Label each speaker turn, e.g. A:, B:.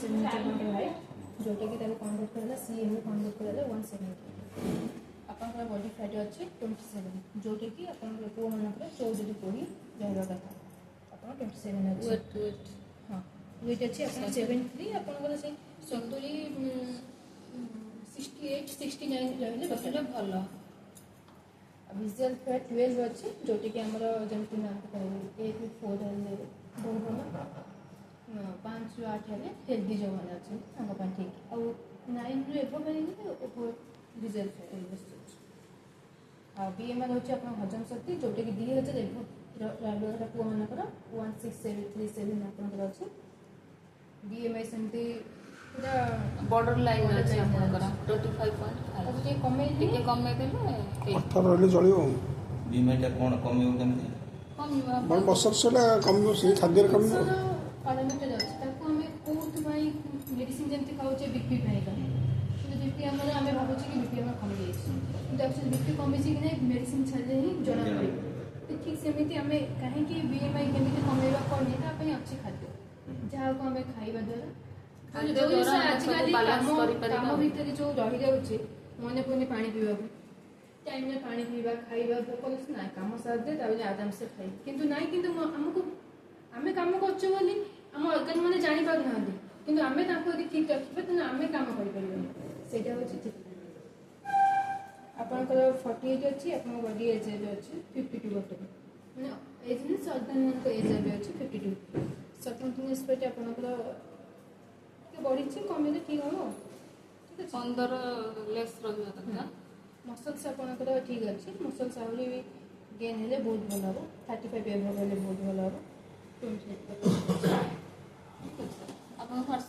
A: 27 height जोटा कि convert कर सीएम कन्वर्ट कर 170 आपंकर बॉडी फैट अच्छे 27 जोटा कि आप पुओ मानक 14 20 रहा कथा आप 27 अच्छे हाँ वेट अच्छे आप 73 आपंकर से 70 68 69 रही बस भल विजुअल फैट 12 अच्छे जोटा कि आमर जमी ना 8 4 बहुत भल 5 ରୁ 8 हेल्दी जो मैंने अच्छे ठीक आउ 9 ରୁ एभव ओभर रिजल्ट बीएमआर हूँ आप हजम शक्ति जोटा कि 2000 एभव पुओ मानकर 16737 आपंकर अच्छे बीएमआई सेमती पूरा
B: बॉर्डर लाइन अच्छे आपनकर 25.5
A: कमे
B: देले
C: 18 रहले चलियो
D: बीएमआईटा कोन कमियो केमती
B: कम
C: बसर सेला कमियो से खाद्य कमियो
A: पारामीटर अच्छे ताको हमें कोर्ट भाई मेडिसिन जमती खाऊचे बीपी का तो बीपी आम भावुँ कि बीपी आम कमी जाए बीपी कमी कि नहीं मेडिसिन छाड़े ही जना पड़े तो ठीक सेमती आम कहीं बीएमआई केमी कमेवा कौन ये अच्छी खाद्य जहाँ को आम खाଇବା द्वारा जो जिन आजिकल काम भितर जो रही जाऊे मन पड़े पा पीवा टाइम पानी पीवा खाଇବା भोक ना कम सारे आराम से खाई किंतु ना कि आमको आम कम करम अर्गान मैंने जापर ना कि आम ठीक रखा तेना आम कम कर आपंकर 48 अच्छी आप बॉडी एज अच्छे 52 बर्तमान मैंने एज मीन सर्टन एज अच्छे 52 सर्टन स्पेट आपंकर बढ़ी कमे ठीक हम ठीक है
B: 15 लेस रहा
A: मसल्स आपंकर ठीक अच्छे मसल्स आहरी भी गेन हेले बहुत भल हम 35 एभव हेले बहुत भल हम
B: आप